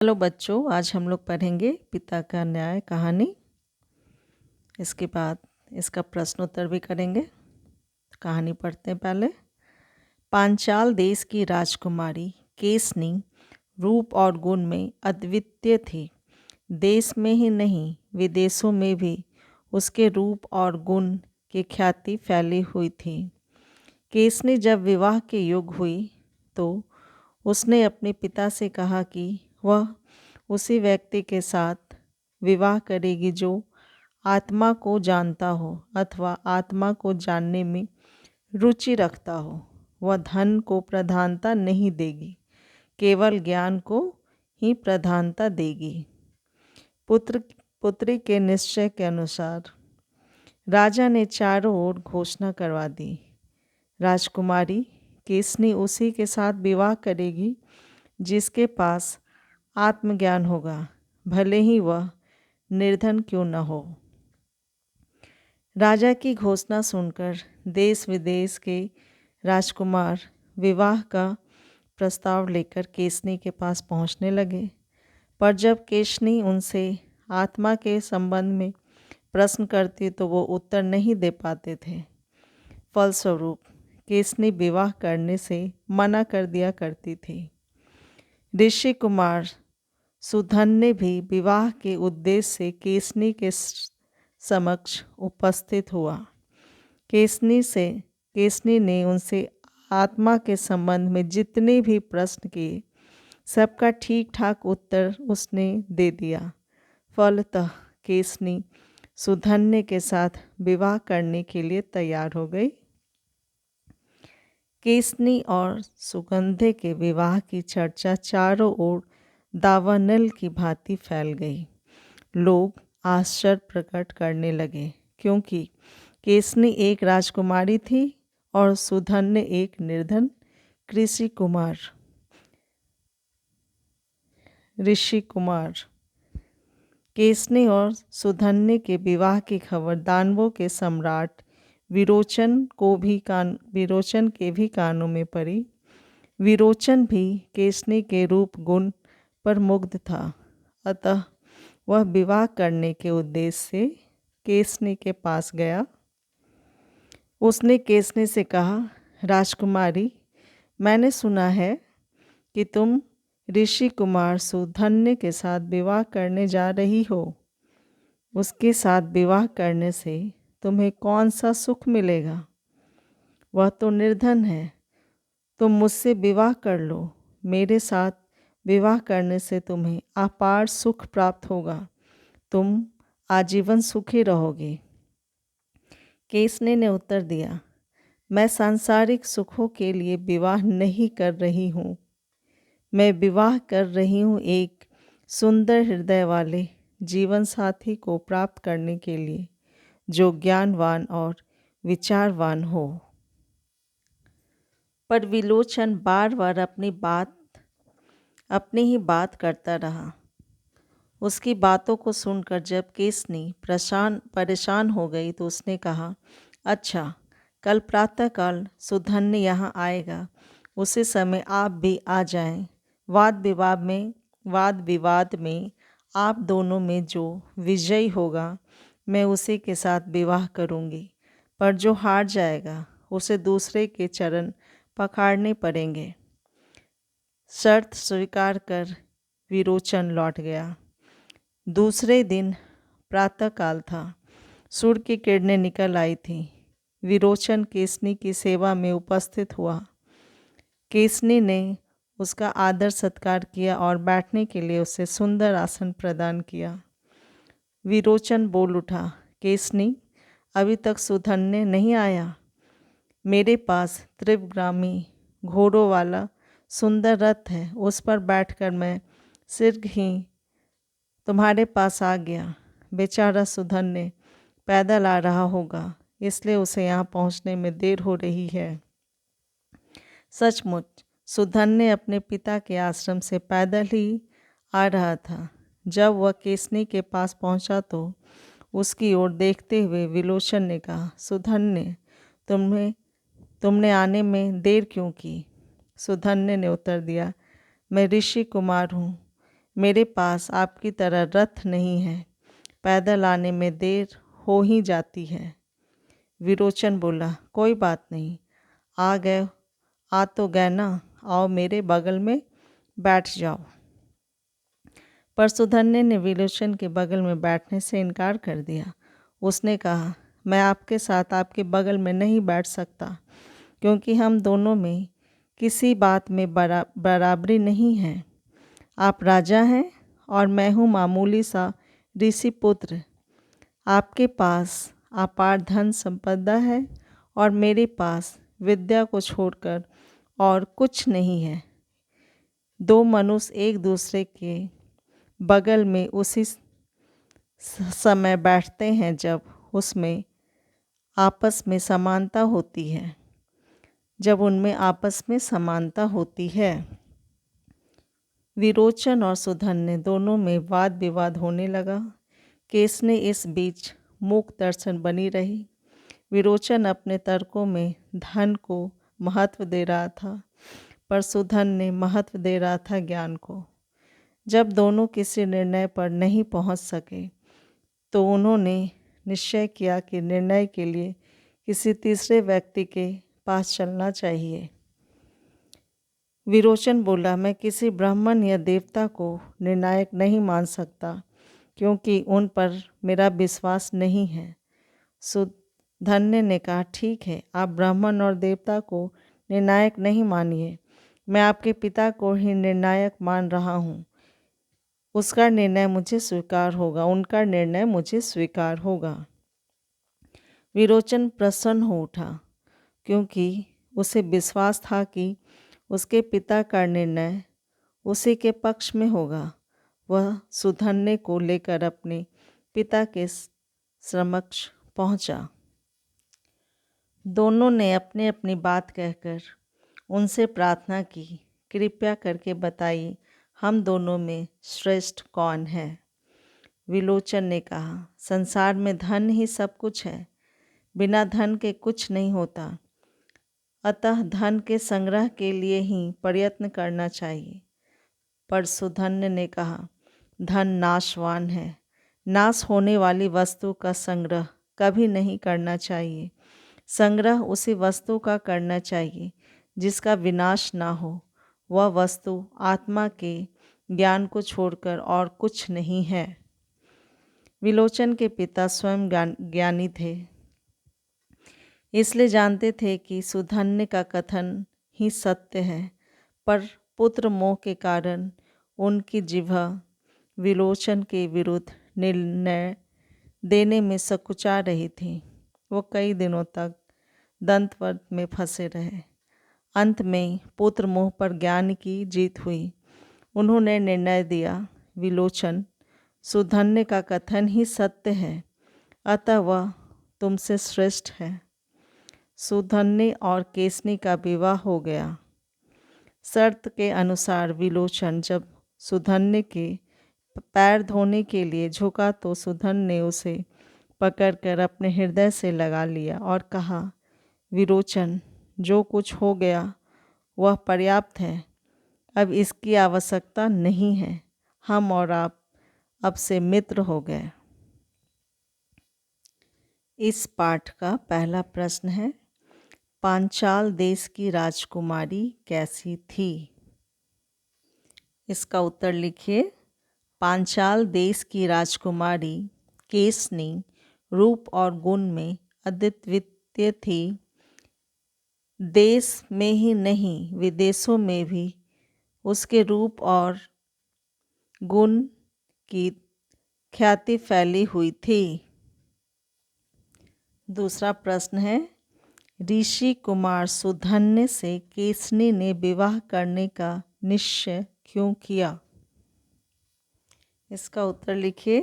Hello बच्चों, आज हम लोग पढ़ेंगे पिता का न्याय कहानी। इसके बाद इसका प्रश्नोत्तर भी करेंगे। कहानी पढ़ते हैं पहले। पांचाल देश की राजकुमारी केसनी रूप और गुण में अद्वितीय थी। देश में ही नहीं विदेशों में भी उसके रूप और गुण की ख्याति फैली हुई थी। केसनी जब विवाह के योग्य हुई तो उसने अपने पिता से कहा कि वह उसी व्यक्ति के साथ विवाह करेगी जो आत्मा को जानता हो अथवा आत्मा को जानने में रुचि रखता हो। वह धन को प्रधानता नहीं देगी, केवल ज्ञान को ही प्रधानता देगी। पुत्री के निश्चय के अनुसार राजा ने चारों ओर घोषणा करवा दी। राजकुमारी केसनी उसी के साथ विवाह करेगी जिसके पास आत्मज्ञान होगा, भले ही वह निर्धन क्यों न हो। राजा की घोषणा सुनकर देश विदेश के राजकुमार विवाह का प्रस्ताव लेकर केसनी के पास पहुंचने लगे। पर जब केसनी उनसे आत्मा के संबंध में प्रश्न करती तो वो उत्तर नहीं दे पाते थे। फलस्वरूप केसनी विवाह करने से मना कर दिया करती थी। ऋषि कुमार सुधन्य भी विवाह के उद्देश्य से केसनी के समक्ष उपस्थित हुआ। केसनी ने उनसे आत्मा के संबंध में जितने भी प्रश्न किए सबका ठीक ठाक उत्तर उसने दे दिया। फलतः केसनी सुधन्य के साथ विवाह करने के लिए तैयार हो गई। केसनी और सुगंधे के विवाह की चर्चा चारों ओर दावानल की भांति फैल गई। लोग आश्चर्य प्रकट करने लगे क्योंकि केसनी एक राजकुमारी थी और सुधन्य एक निर्धन ऋषि कुमार। केसनी और सुधन्य के विवाह की खबर दानवों के सम्राट विरोचन के भी कानों में पड़ी। विरोचन भी केसनी के रूप गुण पर मुग्ध था, अतः वह विवाह करने के उद्देश्य से केसनी के पास गया। उसने केसनी से कहा, राजकुमारी, मैंने सुना है कि तुम ऋषि कुमार सुधन्य के साथ विवाह करने जा रही हो। उसके साथ विवाह करने से तुम्हें कौन सा सुख मिलेगा? वह तो निर्धन है। तुम मुझसे विवाह कर लो। मेरे साथ विवाह करने से तुम्हें अपार सुख प्राप्त होगा। तुम आजीवन सुखी रहोगे। केसनी ने उत्तर दिया, मैं सांसारिक सुखों के लिए विवाह नहीं कर रही हूँ। मैं विवाह कर रही हूँ एक सुंदर हृदय वाले जीवन साथी को प्राप्त करने के लिए जो ज्ञानवान और विचारवान हो। पर विलोचन बार बार अपनी ही बात करता रहा। उसकी बातों को सुनकर जब केसनी परेशान हो गई तो उसने कहा, अच्छा, कल प्रातःकाल सुधन्य यहाँ आएगा। उसी समय आप भी आ जाएं। वाद विवाद में आप दोनों में जो विजयी होगा मैं उसी के साथ विवाह करूँगी, पर जो हार जाएगा उसे दूसरे के चरण पखाड़ने पड़ेंगे। शर्त स्वीकार कर विरोचन लौट गया। दूसरे दिन प्रातःकाल था। सूर्य की किरणें निकल आई थीं। विरोचन केसनी की सेवा में उपस्थित हुआ। केसनी ने उसका आदर सत्कार किया और बैठने के लिए उसे सुंदर आसन प्रदान किया। विरोचन बोल उठा, केसनी, अभी तक सुधन्य नहीं आया। मेरे पास त्रिवग्रामी घोड़ों वाला सुंदर रथ है। उस पर बैठकर मैं शीघ्र ही तुम्हारे पास आ गया। बेचारा सुधन्य पैदल आ रहा होगा, इसलिए उसे यहाँ पहुँचने में देर हो रही है। सचमुच सुधन्य अपने पिता के आश्रम से पैदल ही आ रहा था। जब वह केसनी के पास पहुँचा तो उसकी ओर देखते हुए विलोचन ने कहा, सुधन्य, तुमने आने में देर क्यों की? सुधन्य ने उत्तर दिया, मैं ऋषि कुमार हूँ। मेरे पास आपकी तरह रथ नहीं है, पैदल आने में देर हो ही जाती है। विरोचन बोला, कोई बात नहीं, आ तो गए ना, आओ मेरे बगल में बैठ जाओ। पर सुधन्य ने विलोचन के बगल में बैठने से इनकार कर दिया। उसने कहा, मैं आपके साथ आपके बगल में नहीं बैठ सकता, क्योंकि हम दोनों में किसी बात में बराबरी नहीं है। आप राजा हैं और मैं हूँ मामूली सा ऋषि पुत्र। आपके पास अपार धन संपदा है और मेरे पास विद्या को छोड़कर और कुछ नहीं है। दो मनुष्य एक दूसरे के बगल में उसी समय बैठते हैं जब उसमें आपस में समानता होती है, जब उनमें आपस में समानता होती है। विरोचन और सुधन्य दोनों में वाद विवाद होने लगा। केसनी इस बीच मूक दर्शन बनी रही। विरोचन अपने तर्कों में धन को महत्व दे रहा था, पर सुधन्य महत्व दे रहा था ज्ञान को। जब दोनों किसी निर्णय पर नहीं पहुंच सके तो उन्होंने निश्चय किया कि निर्णय के लिए किसी तीसरे व्यक्ति के पास चलना चाहिए। विरोचन बोला, मैं किसी ब्राह्मण या देवता को निर्णायक नहीं मान सकता, क्योंकि उन पर मेरा विश्वास नहीं है। सुधन्य ने कहा, ठीक है, आप ब्राह्मण और देवता को निर्णायक नहीं मानिए, मैं आपके पिता को ही निर्णायक मान रहा हूँ। उसका निर्णय मुझे स्वीकार होगा, उनका निर्णय मुझे स्वीकार होगा। विरोचन प्रसन्न हो उठा, क्योंकि उसे विश्वास था कि उसके पिता का निर्णय उसी के पक्ष में होगा। वह सुधन्य को लेकर अपने पिता के समक्ष पहुंचा। दोनों ने अपनी अपनी बात कहकर उनसे प्रार्थना की, कृपया करके बताइए हम दोनों में श्रेष्ठ कौन है। विलोचन ने कहा, संसार में धन ही सब कुछ है, बिना धन के कुछ नहीं होता, अतः धन के संग्रह के लिए ही प्रयत्न करना चाहिए। पर सुधन्य ने कहा, धन नाशवान है, नाश होने वाली वस्तु का संग्रह कभी नहीं करना चाहिए। संग्रह उसी वस्तु का करना चाहिए जिसका विनाश ना हो। वह वस्तु आत्मा के ज्ञान को छोड़कर और कुछ नहीं है। विलोचन के पिता स्वयं ज्ञानी थे, इसलिए जानते थे कि सुधन्य का कथन ही सत्य है, पर पुत्र मोह के कारण उनकी जिह्वा विलोचन के विरुद्ध निर्णय देने में सकुचा रही थी। वो कई दिनों तक दंतवत में फंसे रहे। अंत में पुत्र मोह पर ज्ञान की जीत हुई। उन्होंने निर्णय दिया, विलोचन, सुधन्य का कथन ही सत्य है, अतः वह तुमसे श्रेष्ठ है। सुधन्य और केसनी का विवाह हो गया। शर्त के अनुसार विलोचन जब सुधन्य के पैर धोने के लिए झुका तो सुधन्य ने उसे पकड़कर अपने हृदय से लगा लिया और कहा, विरोचन, जो कुछ हो गया वह पर्याप्त है, अब इसकी आवश्यकता नहीं है। हम और आप अब से मित्र हो गए। इस पाठ का पहला प्रश्न है, पांचाल देश की राजकुमारी कैसी थी? इसका उत्तर लिखिए। पांचाल देश की राजकुमारी केसनी रूप और गुण में अद्वितीय थी। देश में ही नहीं, विदेशों में भी उसके रूप और गुण की ख्याति फैली हुई थी। दूसरा प्रश्न है, ऋषि कुमार सुधन्य से केसनी ने विवाह करने का निश्चय क्यों किया? इसका उत्तर लिखिए।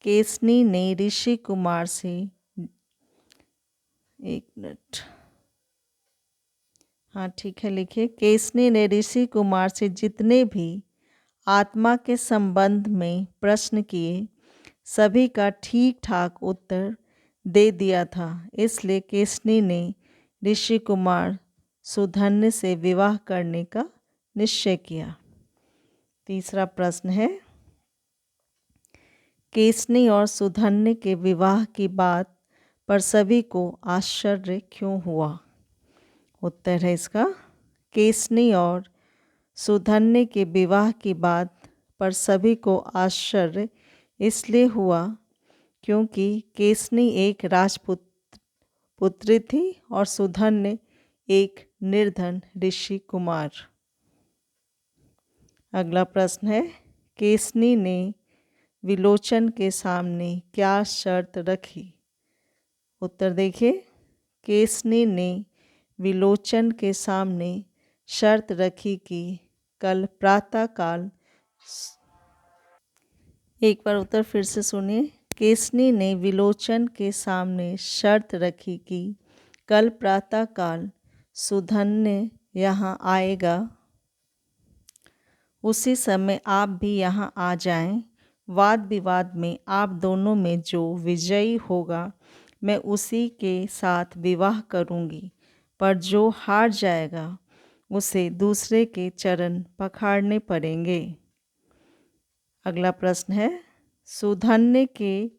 केसनी ने ऋषि कुमार से लिखिए। केसनी ने ऋषि कुमार से जितने भी आत्मा के संबंध में प्रश्न किए, सभी का ठीक ठाक उत्तर दे दिया था। इसलिए केसनी ने ऋषि कुमार सुधन्य से विवाह करने का निश्चय किया। तीसरा प्रश्न है, केसनी और सुधन्य के विवाह की बात पर सभी को आश्चर्य क्यों हुआ? उत्तर है इसका, केसनी और सुधन्य के विवाह की बात पर सभी को आश्चर्य इसलिए हुआ क्योंकि केसनी एक राजपुत पुत्री थी और सुधन्य एक निर्धन ऋषि कुमार। अगला प्रश्न है, केसनी ने विलोचन के सामने क्या शर्त रखी? उत्तर देखिए, केसनी ने विलोचन के सामने शर्त रखी कि कल प्रातःकाल, एक बार उत्तर फिर से सुनिए, केसनी ने विलोचन के सामने शर्त रखी कि कल प्रातःकाल सुधन्य यहाँ आएगा, उसी समय आप भी यहाँ आ जाएं। वाद विवाद में आप दोनों में जो विजयी होगा मैं उसी के साथ विवाह करूँगी, पर जो हार जाएगा उसे दूसरे के चरण पखाड़ने पड़ेंगे। अगला प्रश्न है, सुधन्य के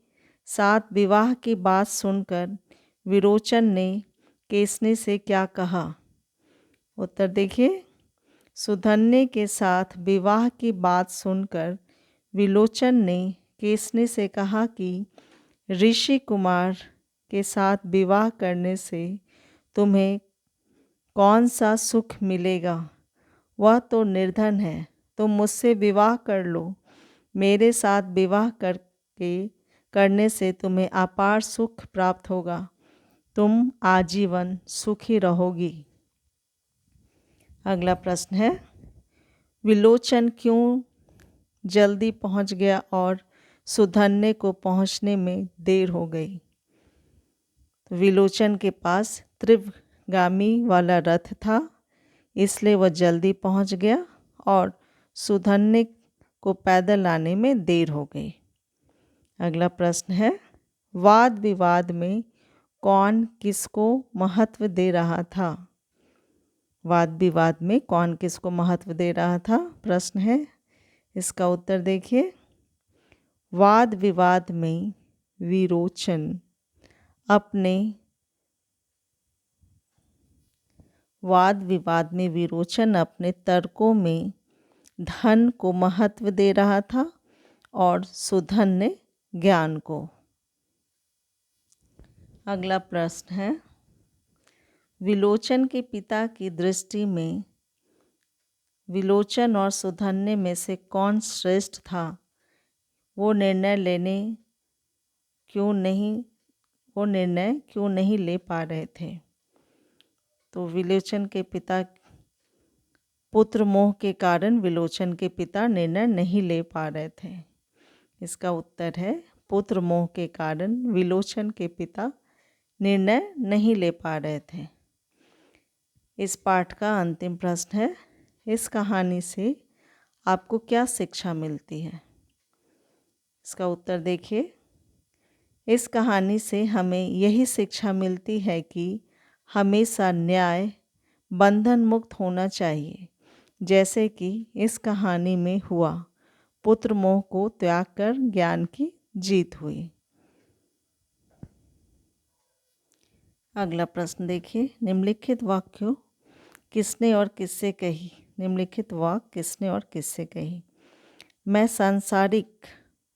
साथ विवाह की बात सुनकर विरोचन ने केसनी से क्या कहा? उत्तर देखिए, सुधन्य के साथ विवाह की बात सुनकर विलोचन ने केसनी से कहा कि ऋषि कुमार के साथ विवाह करने से तुम्हें कौन सा सुख मिलेगा? वह तो निर्धन है, तुम मुझसे विवाह कर लो। मेरे साथ विवाह करने से तुम्हें अपार सुख प्राप्त होगा, तुम आजीवन सुखी रहोगी। अगला प्रश्न है, विलोचन क्यों जल्दी पहुंच गया और सुधन्य को पहुंचने में देर हो गई? तो विलोचन के पास त्रिविगामी वाला रथ था, इसलिए वह जल्दी पहुंच गया और सुधन्य को पैदल आने में देर हो गई। अगला प्रश्न है, वाद विवाद में कौन किसको महत्व दे रहा था? वाद विवाद में कौन किसको महत्व दे रहा था? प्रश्न है, इसका उत्तर देखिए, वाद विवाद में विरोचन अपने तर्कों में धन को महत्व दे रहा था और सुधन्य ज्ञान को। अगला प्रश्न है, विलोचन के पिता की दृष्टि में विलोचन और सुधन्य में से कौन श्रेष्ठ था? वो निर्णय क्यों नहीं ले पा रहे थे? तो विलोचन के पिता पुत्र मोह के कारण विलोचन के पिता निर्णय नहीं ले पा रहे थे। इसका उत्तर है, पुत्र मोह के कारण विलोचन के पिता निर्णय नहीं ले पा रहे थे। इस पाठ का अंतिम प्रश्न है, इस कहानी से आपको क्या शिक्षा मिलती है? इसका उत्तर देखिए, इस कहानी से हमें यही शिक्षा मिलती है कि हमेशा न्याय बंधन मुक्त होना चाहिए, जैसे कि इस कहानी में हुआ। पुत्र मोह को त्याग कर ज्ञान की जीत हुई। अगला प्रश्न देखिए, निम्नलिखित वाक्यों किसने और किससे कही? निम्नलिखित वाक्य किसने और किससे कही? मैं सांसारिक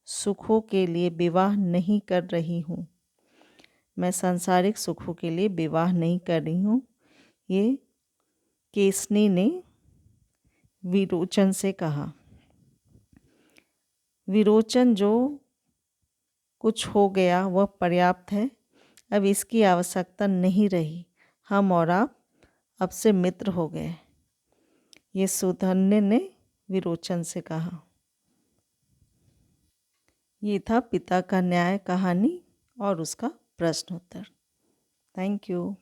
सुखों के लिए विवाह नहीं कर रही हूँ। मैं सांसारिक सुखों के लिए विवाह नहीं कर रही हूँ, ये केसनी ने विरोचन से कहा। विरोचन, जो कुछ हो गया वह पर्याप्त है, अब इसकी आवश्यकता नहीं रही, हम और आप अब से मित्र हो गए, ये सुधन्य ने विरोचन से कहा। ये था पिता का न्याय कहानी और उसका प्रश्न उत्तर। Thank you.